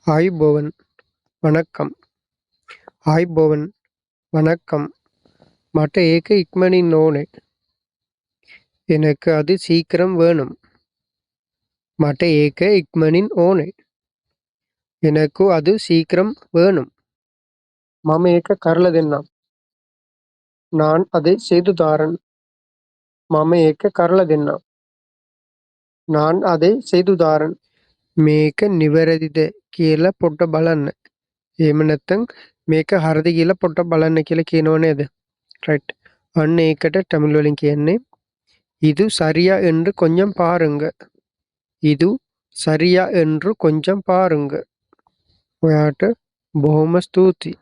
ආයුබෝවන් වணක්කම් ආයුබෝවන් வணக்கம் මට ඒක ඉක්මනින් ඕනේ எனக்கு அது சீக்கிரம் வேணும் මට ඒක ඉක්මනින් ඕනේ எனக்கு அது சீக்கிரம் வேணும் මම ඒක කරලා දෙන්නම් நான் அதை செய்து தாரேன் මම ඒක කරලා දෙන්නම් நான் அதை செய்து தாரேன் මේක නිවැරදිද කියලා පොඩ්ඩ බලන්න එහෙම නැත්නම් මේක හරිද කියලා පොඩ්ඩක් බලන්න කියලා කියනව නේද ரைட் අන්න ඒකට தமிழ் වලින් කියන්නේ இது சரியா என்று கொஞ்சம் பாருங்க இது சரியா என்று கொஞ்சம் பாருங்க ඔයාට බොහොම ස්තුතියි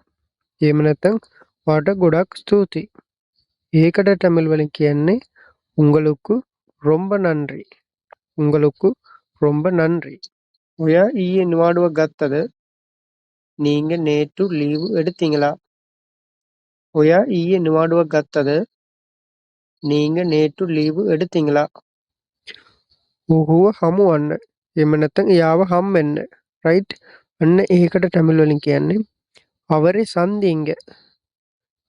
එහෙම නැත්නම් ඔයාට ගොඩක් ස්තුතියි ඒකට தமிழ் වලින් කියන්නේ உங்களுக்கு ரொம்ப நன்றி உங்களுக்கு ரொம்ப நன்றி ඔයා ඊයේ නිවාඩුවක් ගත්තද நீங்க நேற்று லீவு எடுத்தீங்களா ඔයා ඊයේ නිවාඩුවක් ගත්තද நீங்க நேற்று லீவு எடுத்தீங்களா ඔහුව හමුවන්න එහෙම නැත්නම් එයාව හම්බෙන්න රයිට් අන්න ඒකට தமிழ் වලින් කියන්නේ அவரை சந்திங்க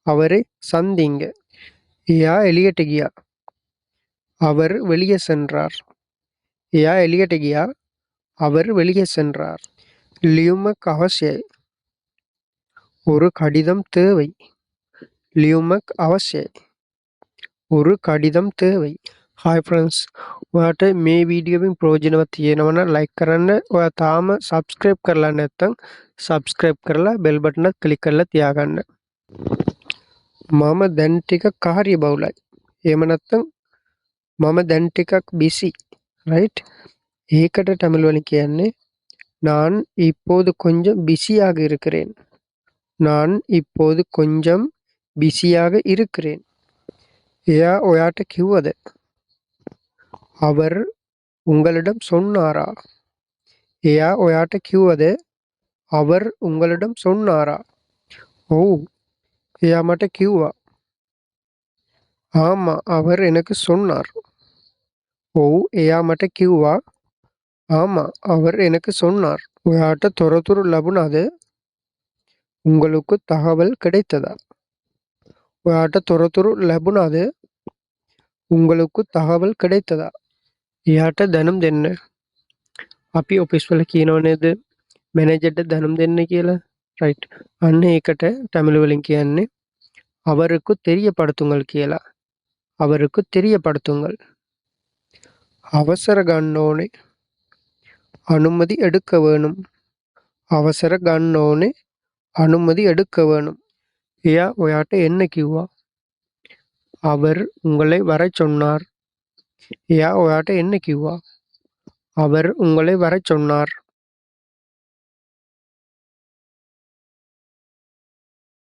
அவரை சந்திங்க එයා එළියට ගියා அவர் வெளியே சென்றார் එයා එළියට ගියා அவர் வெளியே சென்றார் ලියුමක් අවශ්‍යයි ஒரு கடிதம் தேவை ලියුමක් අවශ්‍යයි ஒரு කඩිදම් தேவை හායි ෆ්‍රෙන්ඩ්ස් ඔයාට මේ වීඩියෝවෙන් ප්‍රයෝජනවත් තියෙනවා නම් ලයික් කරන්න ඔයා තාම සබ්ස්ක්‍රයිබ් කරලා නැත්නම් සබ්ස්ක්‍රයිබ් කරලා බෙල් බටන් එක ක්ලික් කරලා තියාගන්න මම දැන් ටිකක් කාර්යබහුලයි එහෙම නැත්නම් මම දැන් ටිකක් බිසි රයිට් ඒකට தமிழ் වලින් කියන්නේ நான் இப்போது கொஞ்சம் பிஸியாக இருக்கிறேன் நான் இப்போது கொஞ்சம் பிஸியாக இருக்கிறேன் එයා ඔයාට කිව්වද அவர் உங்களிடம் சொன்னாரா එයා ඔයාට කිව්වද அவர் உங்களிடம் சொன்னாரா ඔව් එයා මට කිව්වා ஆமா அவர் எனக்கு சொன்னார் ඔව් එයා මට කිව්වා ஆமா அவர் எனக்கு சொன்னார் ඔයාට තොරතුරු ලැබුණාද உங்களுக்கு தகவல் கிடைத்ததா ඔයාට තොරතුරු ලැබුණාද உங்களுக்கு தகவல் கிடைத்ததா එයාට දැනුම් දෙන්න අපි ඔෆිස් වල කියනව නේද මැනේජර්ට දැනුම් දෙන්න කියලා රයිට් අන්න ඒකට தமிழ் වලින් කියන්නේ அவருக்கு தெரியப்படுத்துங்கள் කියලා அவருக்கு தெரியப்படுத்துங்கள் அவசர ගන්න ඕනේ அனுமதி எடுக்க வேணும் அவசர ගන්න ඕනේ அனுமதி எடுக்க வேணும் එයා ඔයාට එන්න කිව්වා அவர் உங்களை வரச் சொன்னார் එයා ඔයාට එන්න කිව්වා அவர் உங்களை வரச் சொன்னார்